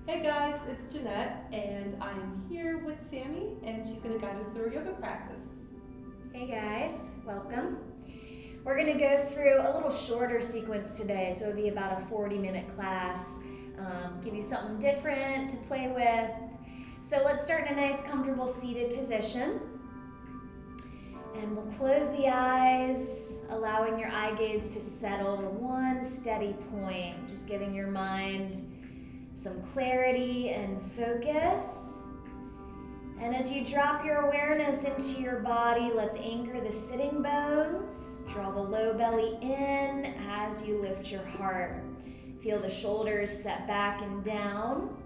Hey guys, it's Jeanette, and I'm here with Sammi, and she's going to guide us through our yoga practice. Hey guys, welcome. We're going to go through a little shorter sequence today, so it would be about a 40-minute class. Give you something different to play with. So let's start in a nice, comfortable seated position. And we'll close the eyes, allowing your eye gaze to settle to one steady point, just giving your mind some clarity and focus. And as you drop your awareness into your body, let's anchor the sitting bones. Draw the low belly in as you lift your heart. Feel the shoulders set back and down.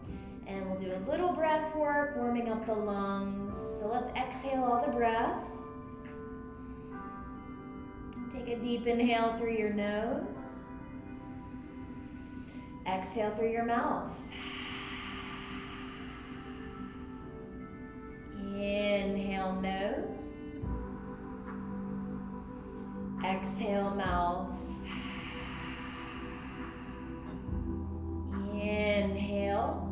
And we'll do a little breath work, warming up the lungs. So let's exhale all the breath. Take a deep inhale through your nose. Exhale through your mouth. Inhale, nose. Exhale, mouth. Inhale.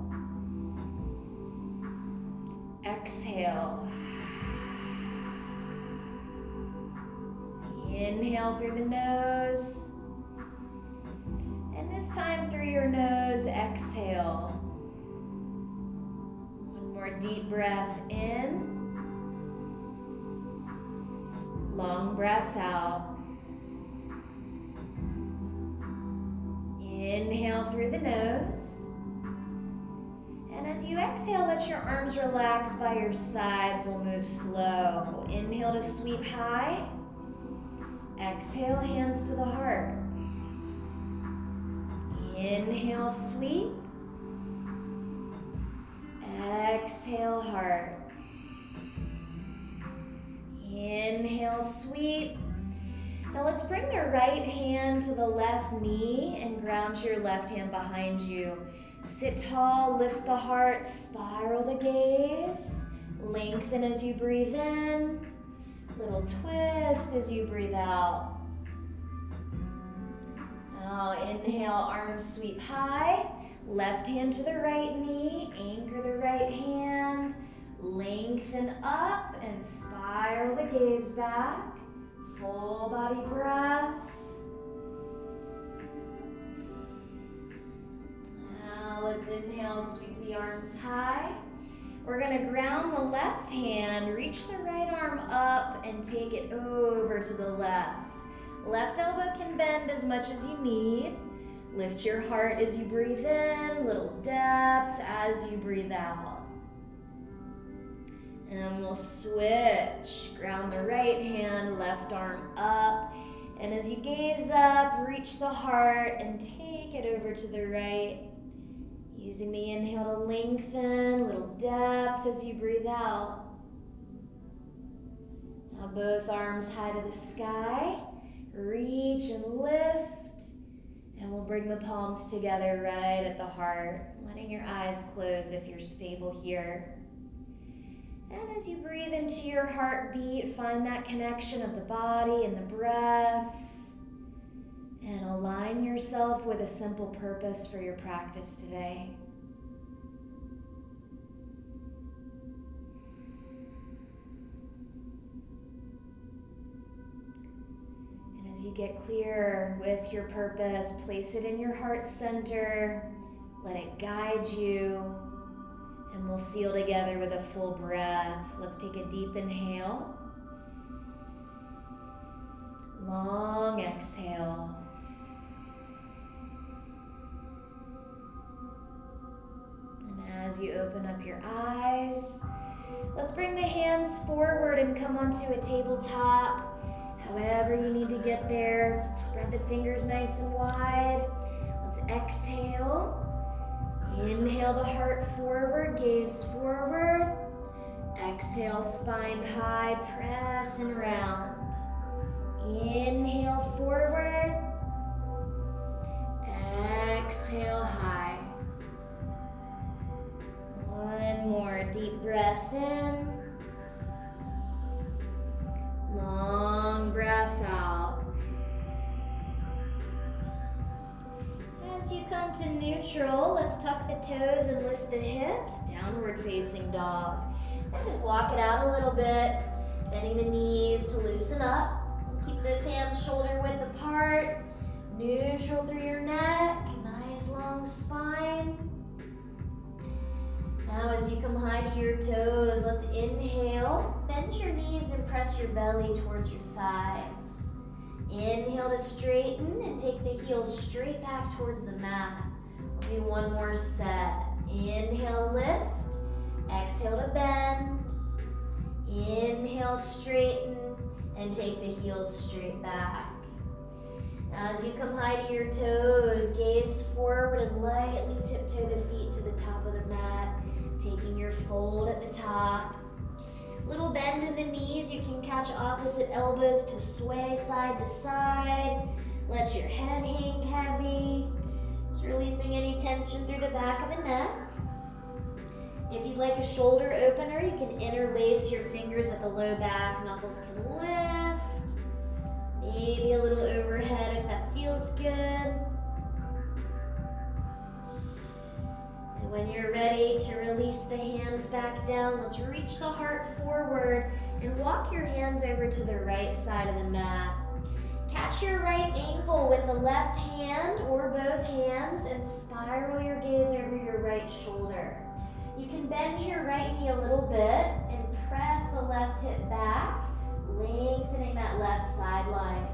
Exhale. Inhale through the nose. And this time through your nose, exhale. One more deep breath in. Long breath out. Inhale through the nose. And as you exhale, let your arms relax by your sides. We'll move slow. Inhale to sweep high. Exhale, hands to the heart. Inhale, sweep. Exhale, heart. Inhale, sweep. Now let's bring the right hand to the left knee and ground your left hand behind you. Sit tall, lift the heart, spiral the gaze. Lengthen as you breathe in. Little twist as you breathe out. Now inhale, arms sweep high. Left hand to the right knee. Anchor the right hand. Lengthen up and spiral the gaze back. Full body breath. Now let's inhale, sweep the arms high. We're going to ground the left hand, reach the right arm up, and take it over to the left. Left elbow can bend as much as you need. Lift your heart as you breathe in, little depth as you breathe out. And we'll switch. Ground the right hand, left arm up. And as you gaze up, reach the heart and take it over to the right. Using the inhale to lengthen, little depth as you breathe out. Now both arms high to the sky. Reach and lift. And we'll bring the palms together right at the heart, letting your eyes close if you're stable here. And as you breathe into your heartbeat, find that connection of the body and the breath. And align yourself with a simple purpose for your practice today. And as you get clear with your purpose, place it in your heart center. Let it guide you. And we'll seal together with a full breath. Let's take a deep inhale. Long exhale. As you open up your eyes, let's bring the hands forward and come onto a tabletop. However you need to get there, spread the fingers nice and wide. Let's exhale. Inhale the heart forward, gaze forward. Exhale, spine high, press and round. Inhale forward. Exhale high. One more deep breath in. Long breath out. As you come to neutral, neutral, let's tuck the toes and lift the hips, downward facing dog. And just walk it out a little bit, bending the knees to loosen up. Keep those hands shoulder width apart, neutral through your neck, nice long spine. Now as you come high to your toes, let's inhale, bend your knees and press your belly towards your thighs. Inhale to straighten and take the heels straight back towards the mat. We'll do one more set. Inhale, lift. Exhale to bend. Inhale, straighten, and take the heels straight back. Now as you come high to your toes, gaze forward and lightly tiptoe the feet to the top of the mat, taking your fold at the top. Little bend in the knees, you can catch opposite elbows to sway side to side. Let your head hang heavy. Just releasing any tension through the back of the neck. If you'd like a shoulder opener, you can interlace your fingers at the low back. Knuckles can lift. Maybe a little overhead if that feels good. When you're ready to release the hands back down, let's reach the heart forward and walk your hands over to the right side of the mat. Catch your right ankle with the left hand or both hands and spiral your gaze over your right shoulder. You can bend your right knee a little bit and press the left hip back, lengthening that left sideline.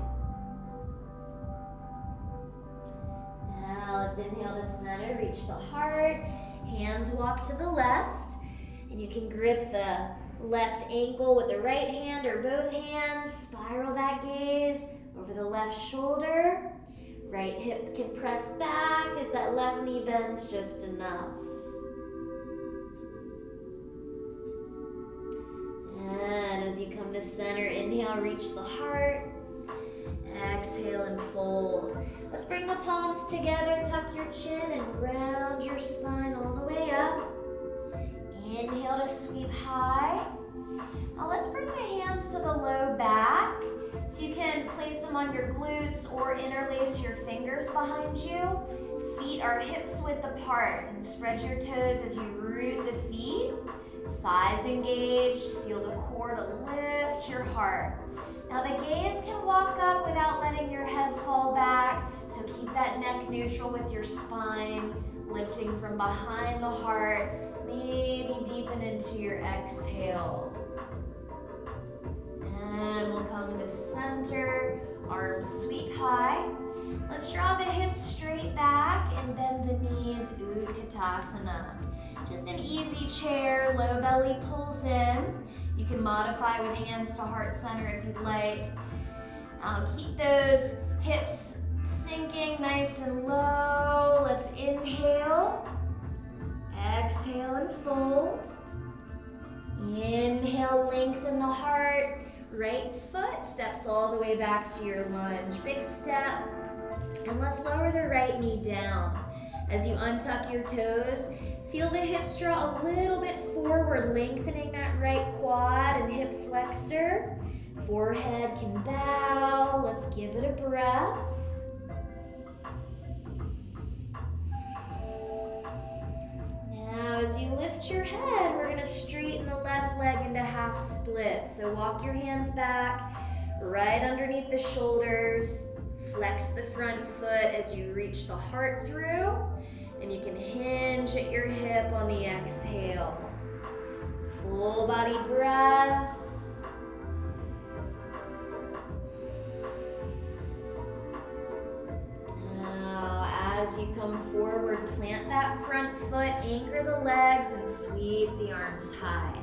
Now let's inhale to center, reach the heart. Hands walk to the left, and you can grip the left ankle with the right hand or both hands, spiral that gaze over the left shoulder. Right hip can press back as that left knee bends just enough. And as you come to center, inhale, reach the heart. Exhale and fold. Let's bring the palms together, tuck your chin and round your spine all the way up. Inhale to sweep high. Now let's bring the hands to the low back. So you can place them on your glutes or interlace your fingers behind you. Feet are hips width apart and spread your toes as you root the feet. Thighs engaged, seal the core to lift your heart. Now the gaze can walk up without letting your head fall back, so keep that neck neutral with your spine, lifting from behind the heart, maybe deepen into your exhale. And we'll come to center, arms sweep high. Let's draw the hips straight back and bend the knees, Utkatasana. Just an easy chair, low belly pulls in. You can modify with hands to heart center if you'd like. Keep those hips sinking nice and low. Let's inhale. Exhale and fold. Inhale, lengthen the heart. Right foot steps all the way back to your lunge. Big step. And let's lower the right knee down. As you untuck your toes, feel the hips draw a little bit forward, lengthening that right quad and hip flexor. Forehead can bow. Let's give it a breath. Now, as you lift your head, we're going to straighten the left leg into half split. So walk your hands back, right underneath the shoulders. Flex the front foot as you reach the heart through. And you can hinge at your hip on the exhale. Full body breath. Now, as you come forward, plant that front foot, anchor the legs, and sweep the arms high.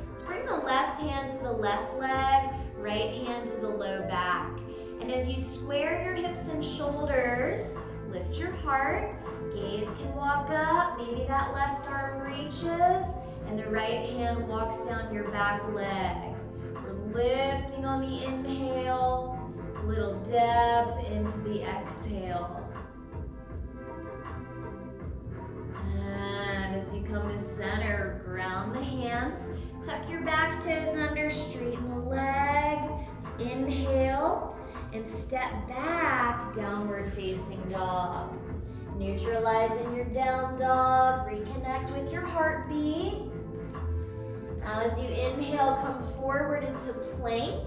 Let's bring the left hand to the left leg, right hand to the low back. And as you square your hips and shoulders, lift your heart. Gaze can walk up, maybe that left arm reaches, and the right hand walks down your back leg. We're lifting on the inhale, a little depth into the exhale. And as you come to center, ground the hands, tuck your back toes under, straighten the leg. Let's inhale and step back, downward facing dog. Neutralizing your down dog. Reconnect with your heartbeat. Now as you inhale, come forward into plank.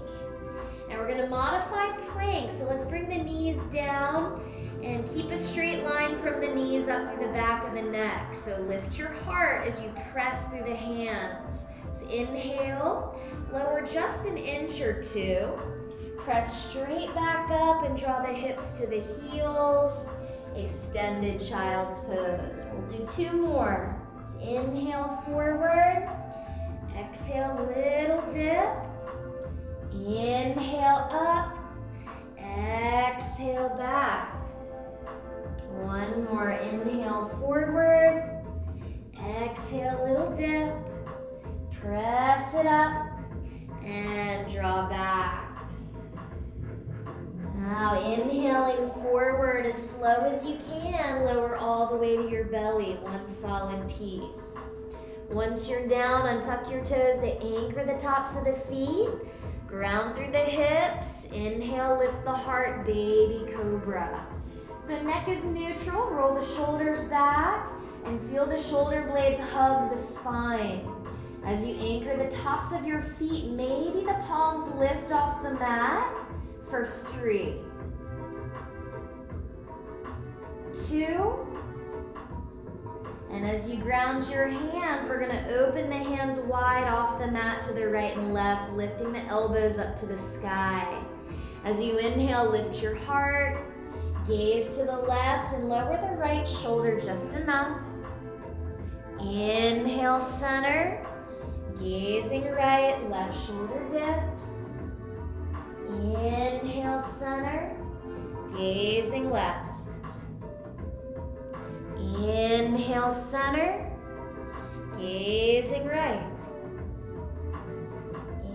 And we're gonna modify plank. So let's bring the knees down and keep a straight line from the knees up through the back of the neck. So lift your heart as you press through the hands. Let's inhale, lower just an inch or two. Press straight back up and draw the hips to the heels. Extended child's pose. We'll do two more. Let's inhale forward. Exhale, little dip. Inhale up. Exhale back. One more. Inhale forward. Exhale, little dip. Press it up and draw back. Now inhaling forward as slow as you can, lower all the way to your belly, one solid piece. Once you're down, untuck your toes to anchor the tops of the feet, ground through the hips, inhale, lift the heart, baby cobra. So neck is neutral, roll the shoulders back, and feel the shoulder blades hug the spine. As you anchor the tops of your feet, maybe the palms lift off the mat. For 3, 2, and as you ground your hands, we're gonna open the hands wide off the mat to the right and left, lifting the elbows up to the sky. As you inhale, lift your heart, gaze to the left and lower the right shoulder just enough. Inhale, center, gazing right, left shoulder dips. Inhale, center, gazing left. Inhale, center, gazing right.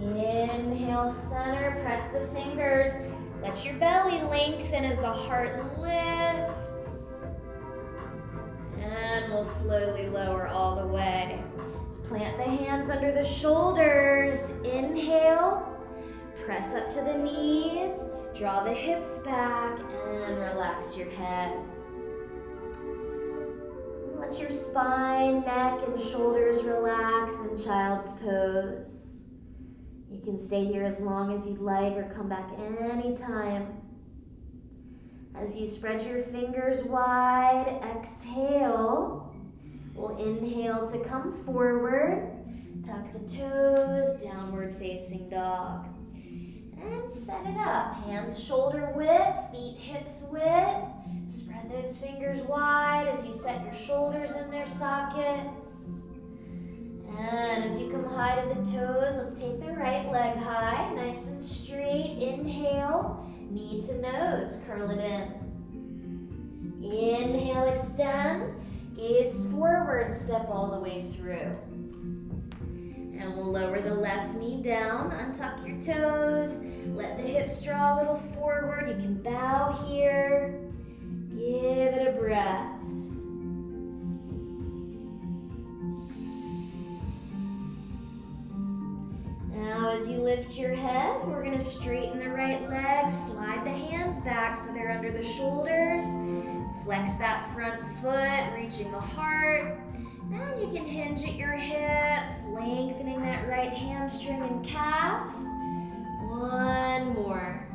Inhale, center, press the fingers. Let your belly lengthen as the heart lifts. And we'll slowly lower all the way. Let's plant the hands under the shoulders. Inhale. Press up to the knees, draw the hips back, and relax your head. Let your spine, neck, and shoulders relax in child's pose. You can stay here as long as you'd like or come back anytime. As you spread your fingers wide, exhale. We'll inhale to come forward, tuck the toes, downward facing dog. And set it up. Hands shoulder width, feet hips width. Spread those fingers wide as you set your shoulders in their sockets. And as you come high to the toes, let's take the right leg high, nice and straight. Inhale, knee to nose, curl it in. Inhale, extend, gaze forward, step all the way through. And we'll lower the left knee down, untuck your toes, let the hips draw a little forward. You can bow here. Give it a breath. Now as you lift your head, we're gonna straighten the right leg, slide the hands back so they're under the shoulders. Flex that front foot, reaching the heart. And you can hinge at your hips, lengthening that right hamstring and calf. One more.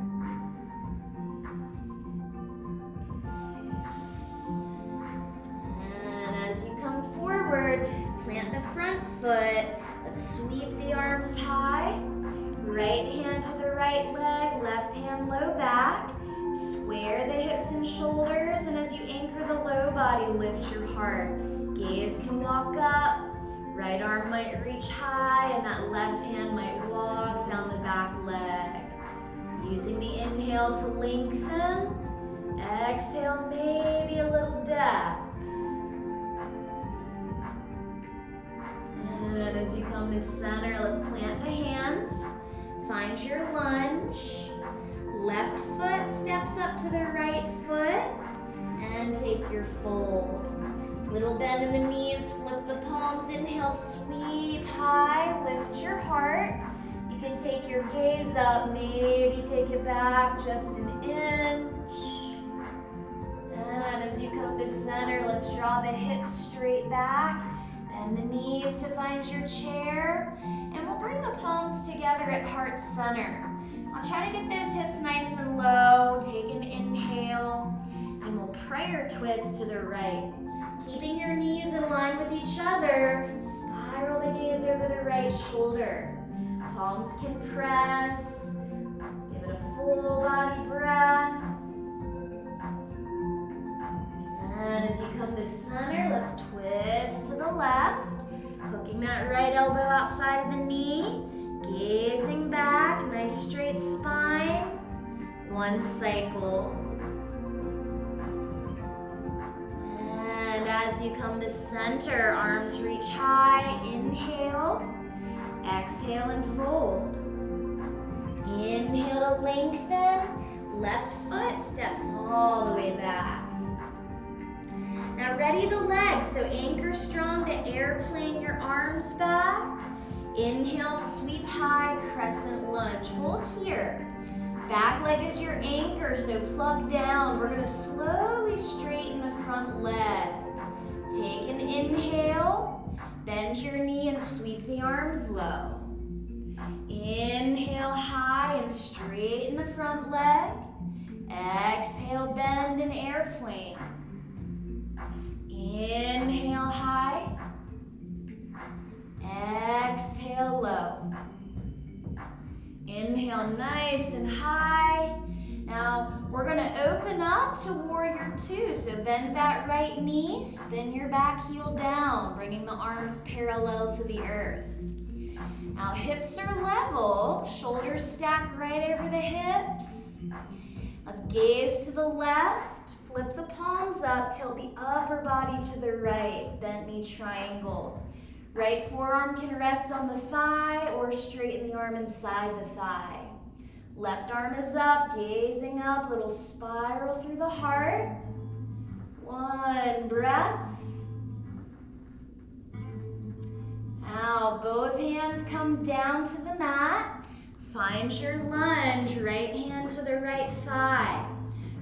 And as you come forward, plant the front foot. Let's sweep the arms high. Right hand to the right leg, left hand low back. Square the hips and shoulders, and as you anchor the low body, lift your heart. Gaze can walk up, right arm might reach high, and that left hand might walk down the back leg. Using the inhale to lengthen, exhale, maybe a little depth. And as you come to center, let's plant the hands, find your lunge. Left foot steps up to the right foot, and take your fold. Little bend in the knees, flip the palms, inhale, sweep high, lift your heart. You can take your gaze up, maybe take it back just an inch. And as you come to center, let's draw the hips straight back. Bend the knees to find your chair. And we'll bring the palms together at heart center. I'll try to get those hips nice and low. Take an inhale. And we'll prayer twist to the right. Keeping your knees in line with each other, spiral the gaze over the right shoulder. Palms can press. Give it a full body breath. And as you come to center, let's twist to the left. Hooking that right elbow outside of the knee. Gazing back, nice straight spine. One cycle. And as you come to center, arms reach high. Inhale. Exhale and fold. Inhale to lengthen. Left foot steps all the way back. Now ready the legs, so anchor strong to airplane your arms back. Inhale, sweep high, crescent lunge. Hold here. Back leg is your anchor, so plug down. We're gonna slowly straighten the front leg. Take an inhale, bend your knee and sweep the arms low. Inhale high and straighten the front leg. Exhale, bend and airplane. Inhale high. Exhale low. Inhale nice and high. Now we're going to open up to warrior two. So bend that right knee, spin your back heel down, bringing the arms parallel to the earth. Now hips are level, shoulders stack right over the hips. Let's gaze to the left, flip the palms up, tilt the upper body to the right, bent knee triangle. Right forearm can rest on the thigh or straighten the arm inside the thigh. Left arm is up, gazing up, little spiral through the heart. One breath. Now both hands come down to the mat. Find your lunge, right hand to the right thigh.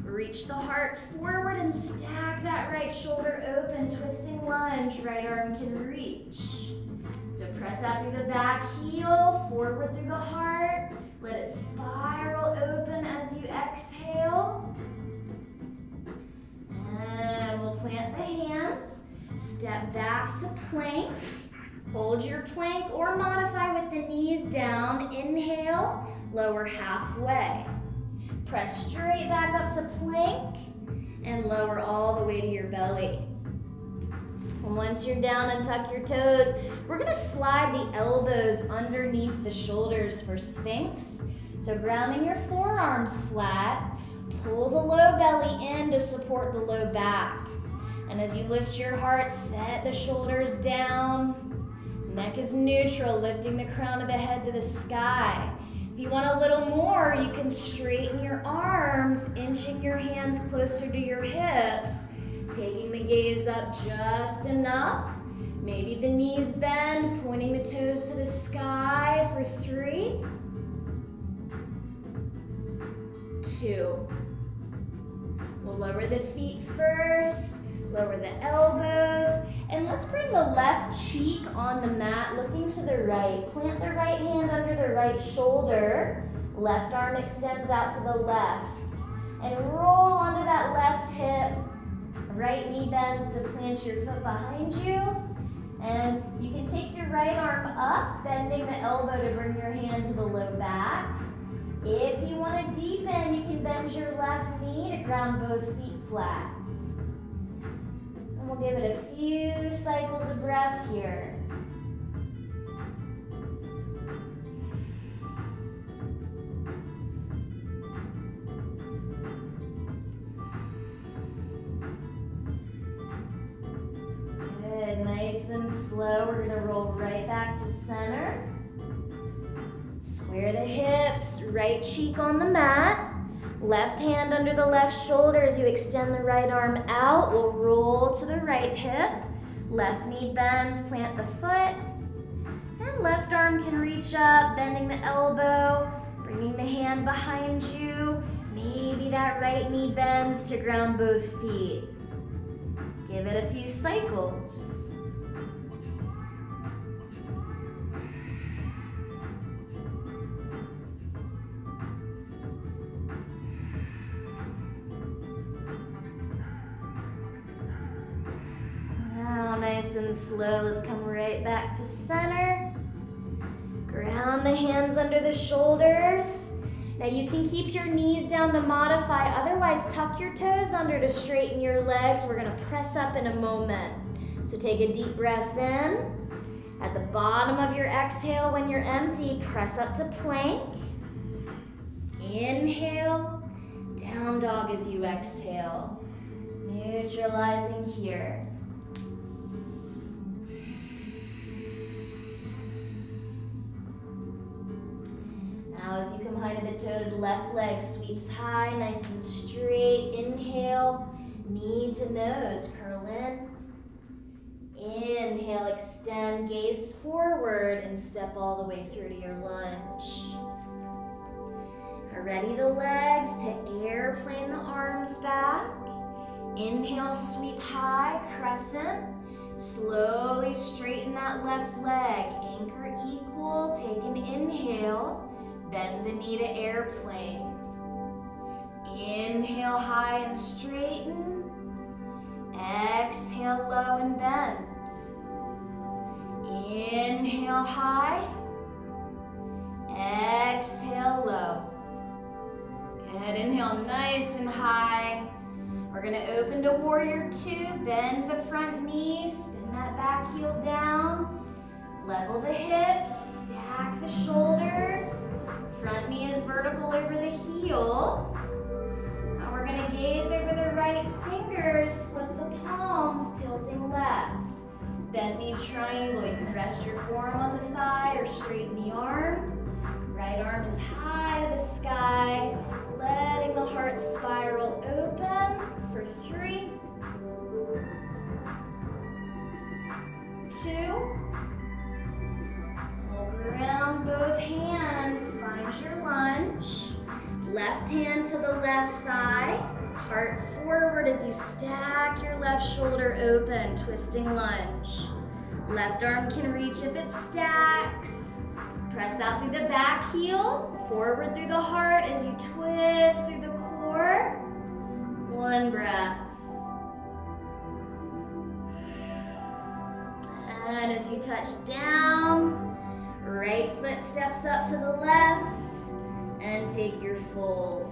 Reach the heart forward and stack that right shoulder open, twisting lunge, right arm can reach. So press out through the back heel, forward through the heart. Let it spiral open as you exhale. And we'll plant the hands, step back to plank. Hold your plank or modify with the knees down. Inhale, lower halfway. Press straight back up to plank and lower all the way to your belly. And once you're down, untuck your toes. We're gonna slide the elbows underneath the shoulders for Sphinx. So grounding your forearms flat, pull the low belly in to support the low back. And as you lift your heart, set the shoulders down. Neck is neutral, lifting the crown of the head to the sky. If you want a little more, you can straighten your arms, inching your hands closer to your hips, taking the gaze up just enough. Maybe the knees bend, pointing the toes to the sky for 3, 2. We'll lower the feet first, lower the elbows, and let's bring the left cheek on the mat, looking to the right. Plant the right hand under the right shoulder. Left arm extends out to the left. And roll onto that left hip. Right knee bends to plant your foot behind you. And you can take your right arm up, bending the elbow to bring your hand to the low back. If you want to deepen, you can bend your left knee to ground both feet flat. And we'll give it a few cycles of breath here. Good, nice and slow. We're gonna roll right back to center. Square the hips, right cheek on the mat. Left hand under the left shoulder as you extend the right arm out. We'll roll to the right hip. Left knee bends, plant the foot. And left arm can reach up, bending the elbow, bringing the hand behind you. Maybe that right knee bends to ground both feet. Give it a few cycles. Now, nice and slow, let's come right back to center. Ground the hands under the shoulders. Now you can keep your knees down to modify, otherwise tuck your toes under to straighten your legs. We're gonna press up in a moment. So take a deep breath in. At the bottom of your exhale, when you're empty, press up to plank. Inhale, down dog as you exhale. Neutralizing here. Now as you come high to the toes, left leg sweeps high, nice and straight. Inhale, knee to nose, curl in. Inhale, extend, gaze forward, and step all the way through to your lunge. Ready the legs to airplane the arms back. Inhale, sweep high, crescent. Slowly straighten that left leg. Anchor equal, take an inhale. Bend the knee to airplane. Inhale, high and straighten. Exhale, low and bend. Inhale, high. Exhale, low. Good, inhale, nice and high. We're gonna open to warrior two. Bend the front knee, spin that back heel down. Level the hips, stack the shoulders. Front knee is vertical over the heel. Now we're gonna gaze over the right fingers, flip the palms, tilting left. Bent knee triangle, you can rest your forearm on the thigh or straighten the arm. Right arm is high to the sky, letting the heart spiral open for 3, 2, we'll ground both hands, find your lunge. Left hand to the left thigh, heart forward as you stack your left shoulder open, twisting lunge. Left arm can reach if it stacks. Press out through the back heel, forward through the heart as you twist through the core. 1 breath. And as you touch down, right foot steps up to the left and take your fold.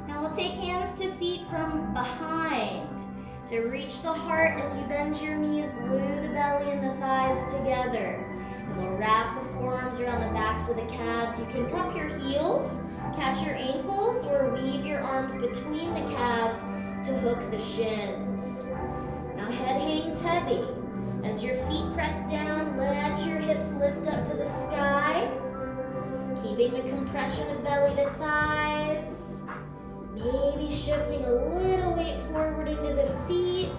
Now we'll take hands to feet from behind. So reach the heart as you bend your knees, glue the belly and the thighs together. And we'll wrap the forearms around the backs of the calves. You can cup your heels, catch your ankles, or weave your arms between the calves to hook the shins. Now head hangs heavy. As your feet press down, let your hips lift up to the sky. Keeping the compression of belly to thighs. Maybe shifting a little weight forward into the feet.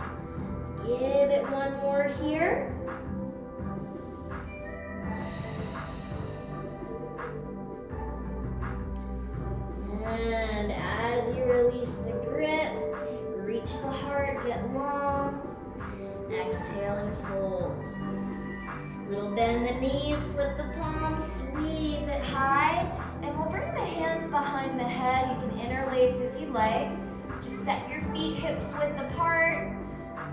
Let's give it one more here. And as you release the grip, reach the heart, get long. Exhale and fold. Little bend the knees, flip the palms, sweep it high. And we'll bring the hands behind the head. You can interlace if you like. Just set your feet hips width apart.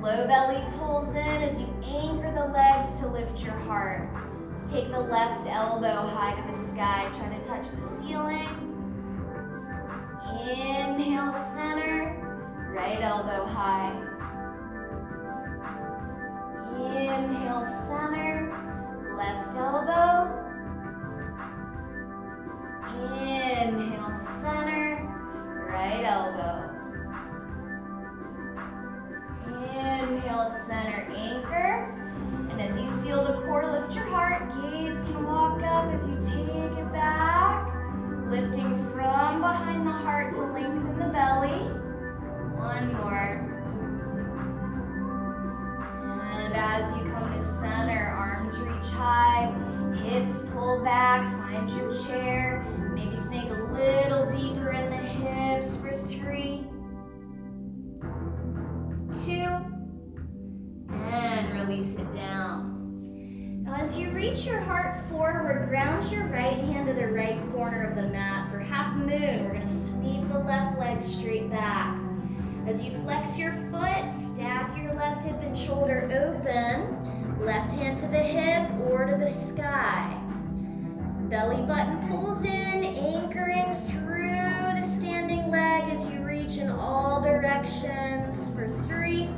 Low belly pulls in as you anchor the legs to lift your heart. Let's take the left elbow high to the sky. Try to touch the ceiling. Inhale, center. Right elbow high. Inhale, center. Left elbow. Inhale, center, right elbow. Inhale, center, anchor. And as you seal the core, lift your heart. Gaze can walk up as you take it back. Lifting from behind the heart to lengthen the belly. One more. And as you come to center, arms reach high, hips pull back, find your chair. Maybe sink a little deeper in the hips for 3, 2, release it down. Now as you reach your heart forward, ground your right hand to the right corner of the mat. For half moon, we're going to sweep the left leg straight back. As you flex your foot, stack your left hip and shoulder open. Left hand to the hip or to the sky. Belly button pulls in, anchoring through the standing leg as you reach in all directions for 3,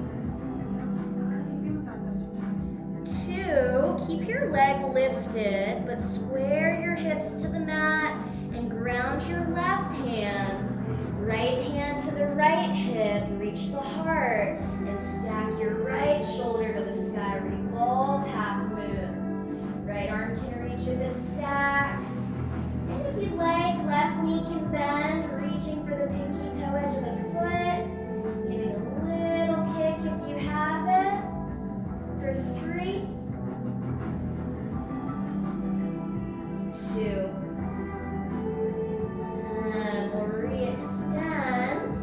2, keep your leg lifted, but square your hips to the mat and ground your left hand. Right hand to the right hip, reach the heart, and stack your right shoulder to the sky, revolved half moon. Right arm can reach if it stacks. And if you'd like, left knee can bend, reaching for the pinky toe edge of the foot. Giving a little kick if you have it. For 3, 2, and we'll re-extend.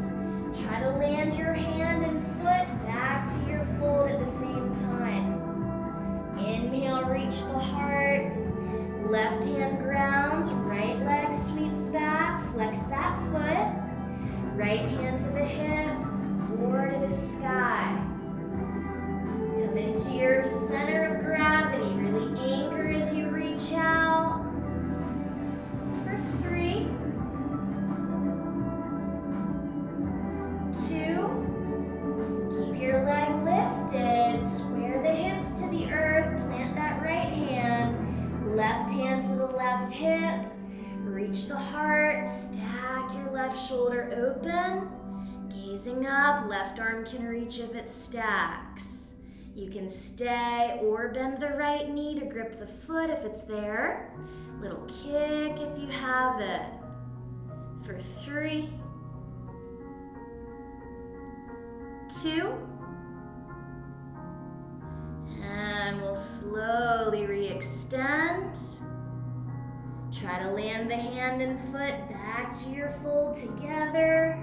Try to land your hand and foot back to your fold at the same time. Inhale, reach the heart. Left hand grounds, right leg sweeps back. Flex that foot. Right hand to the hip or to the sky. Come into your center of gravity. Really anchor as you reach out. For 3, 2, keep your leg lifted. Square the hips to the earth. Plant that right hand. Left hand to the left hip. Reach the heart. Stack your left shoulder open. Gazing up, left arm can reach if it stacks. You can stay or bend the right knee to grip the foot if it's there. Little kick if you have it. For 3, 2, and we'll slowly re-extend. Try to land the hand and foot back to your fold together.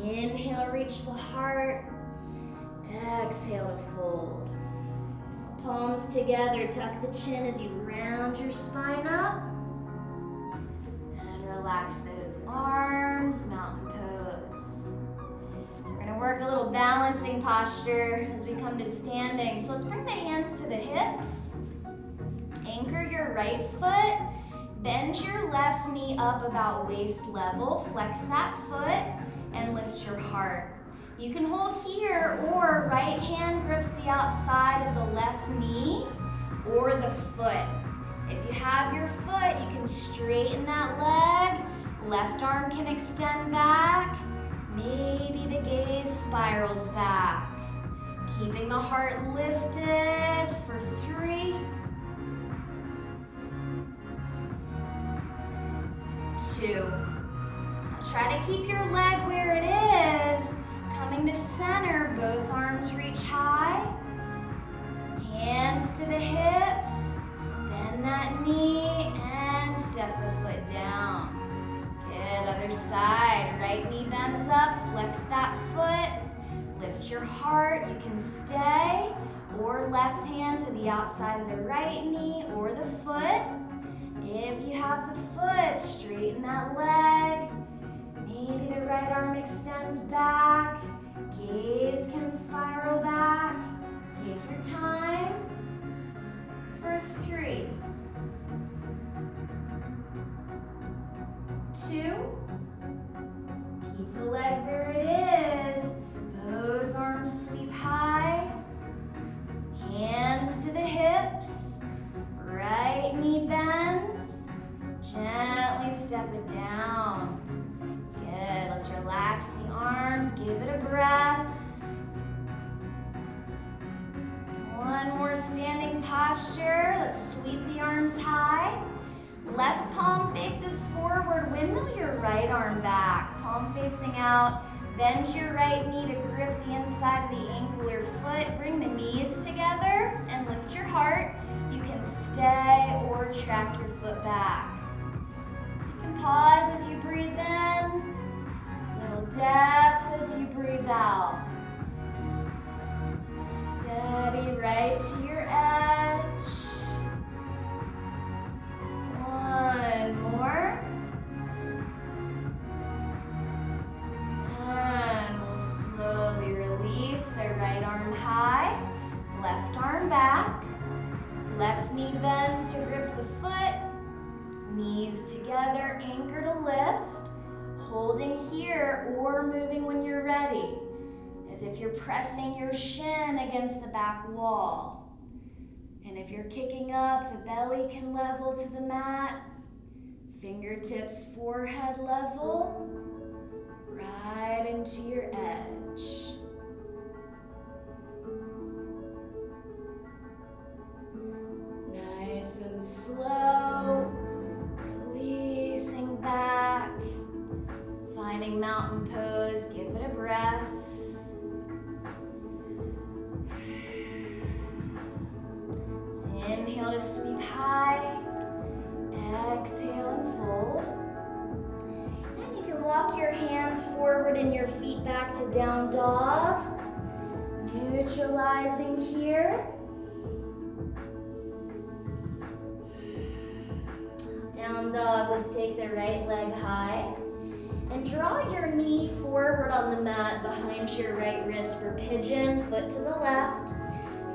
Inhale, reach the heart. Exhale to fold. Palms together, tuck the chin as you round your spine up. And relax those arms, mountain pose. So we're gonna work a little balancing posture as we come to standing. So let's bring the hands to the hips. Anchor your right foot. Bend your left knee up about waist level. Flex that foot and lift your heart. You can hold here, or right hand grips the outside of the left knee or the foot. If you have your foot, you can straighten that leg. Left arm can extend back. Maybe the gaze spirals back. Keeping the heart lifted for 3, 2. Now try to keep your leg where it is. Coming to center, both arms reach high. Hands to the hips. Bend that knee and step the foot down. Good, other side. Right knee bends up, flex that foot. Lift your heart, you can stay. Or left hand to the outside of the right knee or the foot. If you have the foot, straighten that leg. Maybe the right arm extends back. Gaze can spiral back. Take your time. For 3, 2. Keep the leg where it is. Both arms sweep high. Hands to the hips. Right knee bends. Gently step it down. Good, let's relax the arms, give it a breath. One more standing posture. Let's sweep the arms high. Left palm faces forward, windmill your right arm back. Palm facing out, bend your right knee to grip the inside of the ankle or foot. Bring the knees together and lift your heart. You can stay or track your foot back. You can pause as you breathe in. Depth as you breathe out. Steady right to your edge. One more. And we'll slowly release. So right arm high, left arm back. Left knee bends to grip the foot. Knees together, anchor to lift. Holding here or moving when you're ready. As if you're pressing your shin against the back wall. And if you're kicking up, the belly can level to the mat. Fingertips forehead level. Right into your edge. Nice and slow. Releasing back. Finding mountain pose. Give it a breath. Inhale to sweep high, exhale and fold. And you can walk your hands forward and your feet back to down dog. Neutralizing here. Down dog, let's take the right leg high. And draw your knee forward on the mat behind your right wrist for pigeon, foot to the left.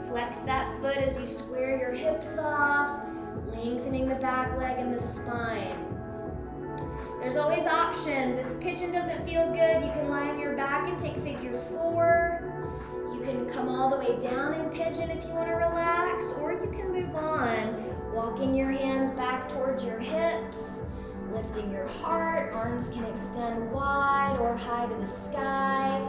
Flex that foot as you square your hips off, lengthening the back leg and the spine. There's always options. If pigeon doesn't feel good, you can lie on your back and take figure 4. You can come all the way down in pigeon if you want to relax, or you can move on, walking your hands back towards your hips, lifting your heart. Arms can extend wide or high to the sky.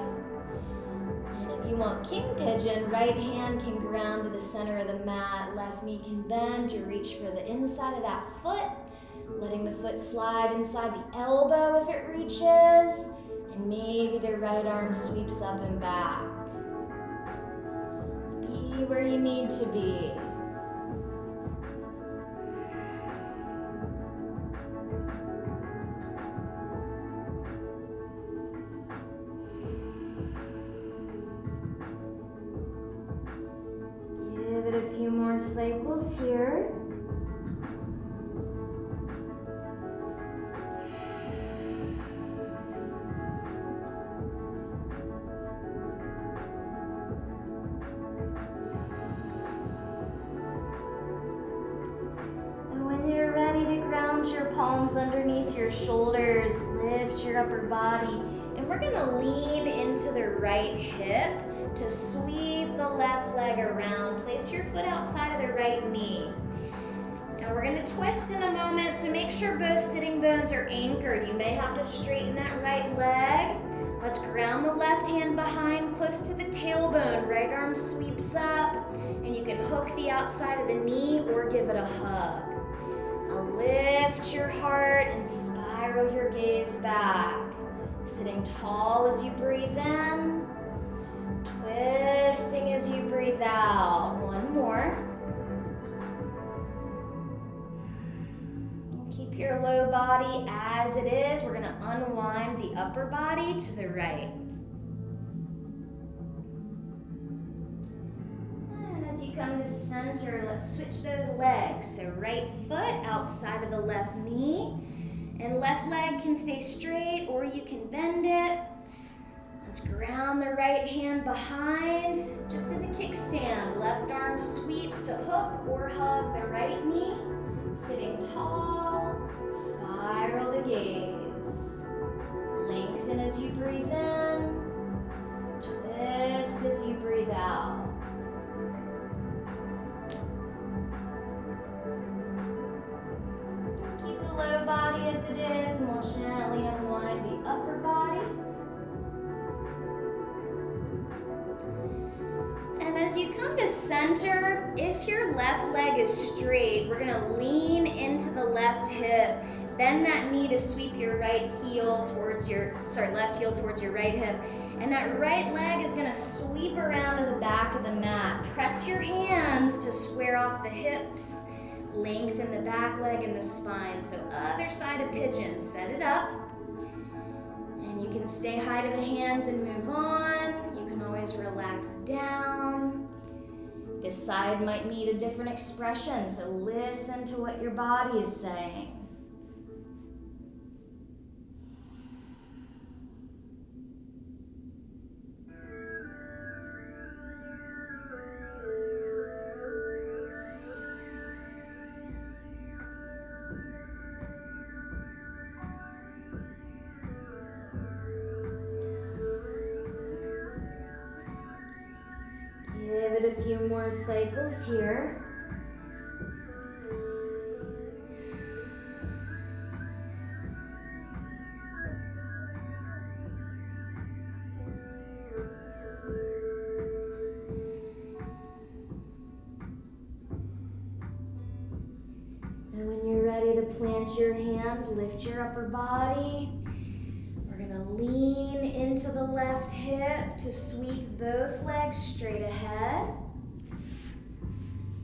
If you want king pigeon, right hand can ground to the center of the mat, left knee can bend to reach for the inside of that foot, letting the foot slide inside the elbow if it reaches, and maybe the right arm sweeps up and back. Just be where you need to be. Cycles here. And when you're ready to ground your palms underneath your shoulders, lift your upper body, and we're gonna lean into the right hip to sweep the left leg around. Place your foot outside of the right knee. And we're gonna twist in a moment, so make sure both sitting bones are anchored. You may have to straighten that right leg. Let's ground the left hand behind, close to the tailbone. Right arm sweeps up, and you can hook the outside of the knee or give it a hug. Now lift your heart and spiral your gaze back. Sitting tall as you breathe in. Twisting as you breathe out. One more. Keep your low body as it is. We're going to unwind the upper body to the right. And as you come to center, let's switch those legs. So right foot outside of the left knee. And left leg can stay straight or you can bend it. Let's ground the right hand behind, just as a kickstand. Left arm sweeps to hook or hug the right knee. Sitting tall, spiral the gaze. Lengthen as you breathe in, twist as you breathe out. Keep the low body as it is, and we'll gently unwind the upper body. And as you come to center, if your left leg is straight, we're gonna lean into the left hip, bend that knee to sweep your left heel towards your right hip, and that right leg is gonna sweep around to the back of the mat. Press your hands to square off the hips, lengthen the back leg and the spine. So other side of pigeon, set it up, and you can stay high to the hands and move on. You can always relax down. This side might need a different expression, so listen to what your body is saying. Give it a few more cycles here. And when you're ready to plant your hands, lift your upper body. We're gonna lean into the left hip to sweep both legs straight ahead.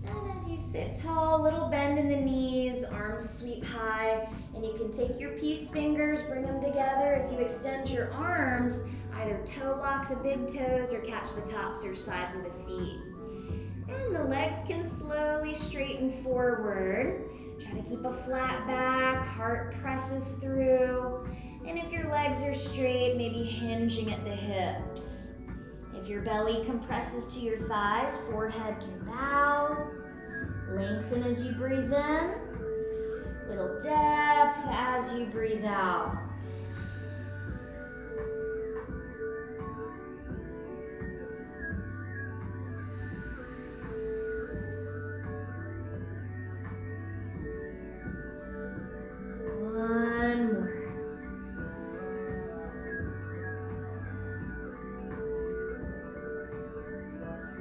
And as you sit tall, little bend in the knees, arms sweep high, and you can take your peace fingers, bring them together as you extend your arms, either toe lock the big toes or catch the tops or sides of the feet. And the legs can slowly straighten forward. Try to keep a flat back, heart presses through. And if your legs are straight, maybe hinging at the hips. If your belly compresses to your thighs, forehead can bow. Lengthen as you breathe in. Little depth as you breathe out. One more.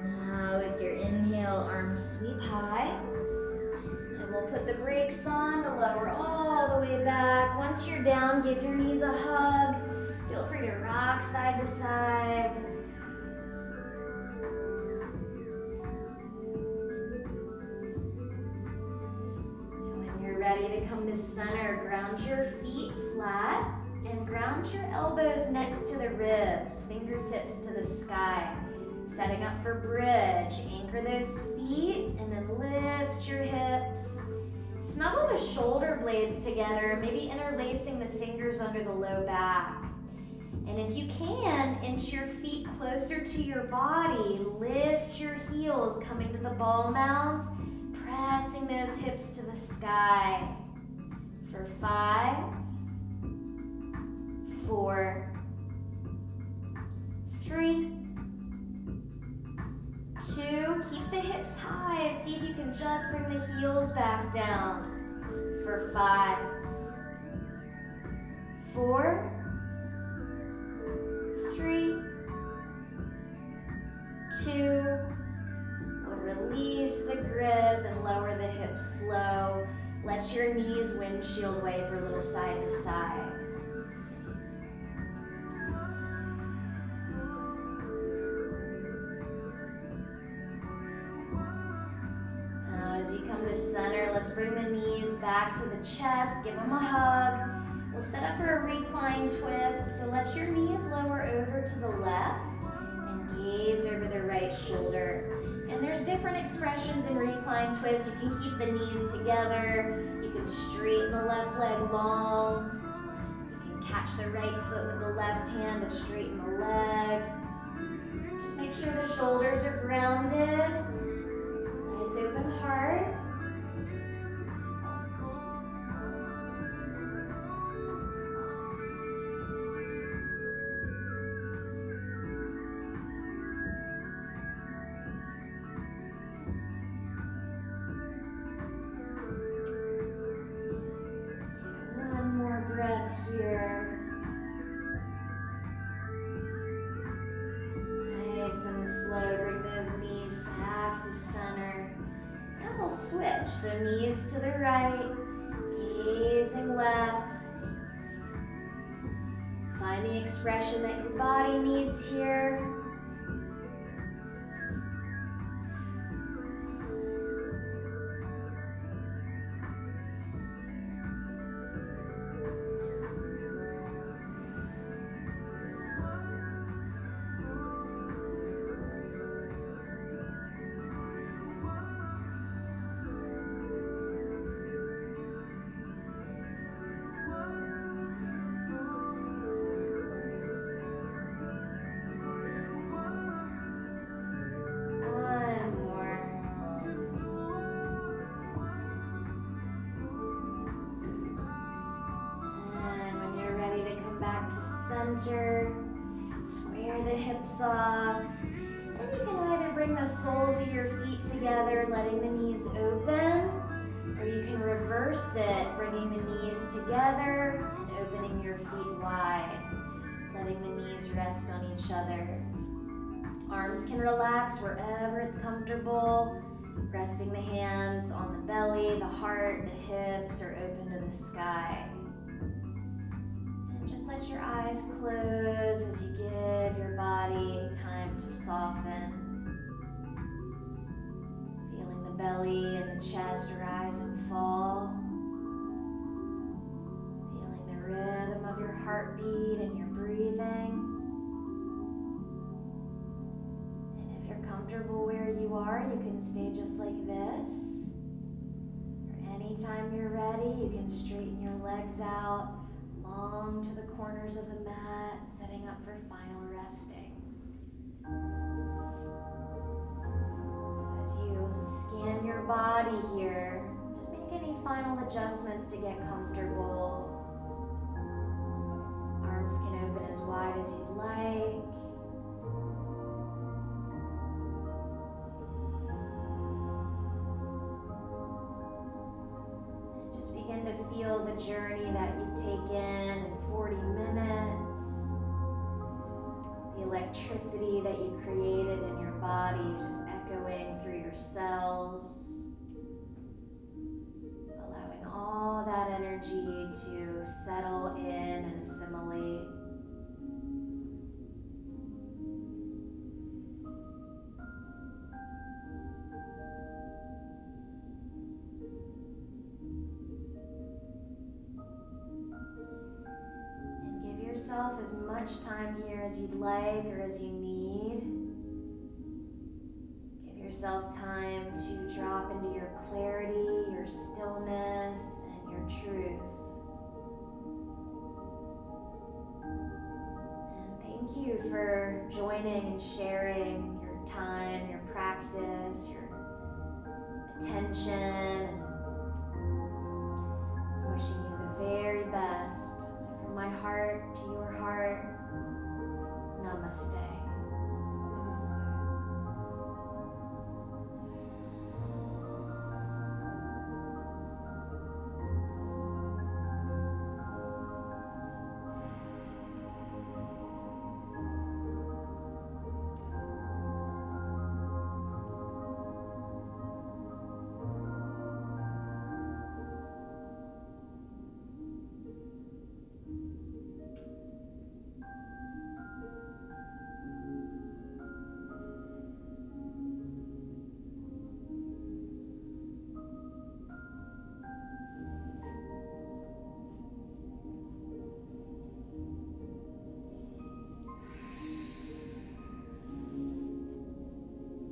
Now with your inhale, arms sweep high. And we'll put the brakes on to lower all the way back. Once you're down, give your knees a hug. Feel free to rock side to side. Ready to come to center, ground your feet flat and ground your elbows next to the ribs, fingertips to the sky. Setting up for bridge, anchor those feet and then lift your hips. Snuggle the shoulder blades together, maybe interlacing the fingers under the low back. And if you can, inch your feet closer to your body, lift your heels, coming to the ball mounds, pressing those hips to the sky for 5, 4, 3, 2. Keep the hips high. See if you can just bring the heels back down for 5, 4, 3, 2. Release the grip and lower the hips slow. Let your knees windshield wiper a little side to side. Now as you come to center, let's bring the knees back to the chest. Give them a hug. We'll set up for a recline twist. So let your knees lower over to the left and gaze over the right shoulder. And there's different expressions in recline twist. You can keep the knees together. You can straighten the left leg long. You can catch the right foot with the left hand to straighten the leg. Just make sure the shoulders are grounded. Nice open heart. Switch, so knees to the right, gazing left. Find the expression that your body needs here. center. Square the hips off. And you can either bring the soles of your feet together, letting the knees open, or you can reverse it, bringing the knees together and opening your feet wide, letting the knees rest on each other. Arms can relax wherever it's comfortable, resting the hands on the belly, the heart, the hips, or open to the sky. And just let your eyes close as you give your body time to soften. Feeling the belly and the chest rise and fall. Feeling the rhythm of your heartbeat and your breathing. Comfortable where you are, you can stay just like this. Or anytime you're ready, you can straighten your legs out, long to the corners of the mat, setting up for final resting. So as you scan your body here, just make any final adjustments to get comfortable. Arms can open as wide as you'd like. Begin to feel the journey that you've taken in 40 minutes. The electricity that you created in your body just echoing through your cells. Allowing all that energy to settle in and assimilate. Yourself as much time here as you'd like or as you need. Give yourself time to drop into your clarity, your stillness, and your truth. And thank you for joining and sharing your time, your practice, your attention, and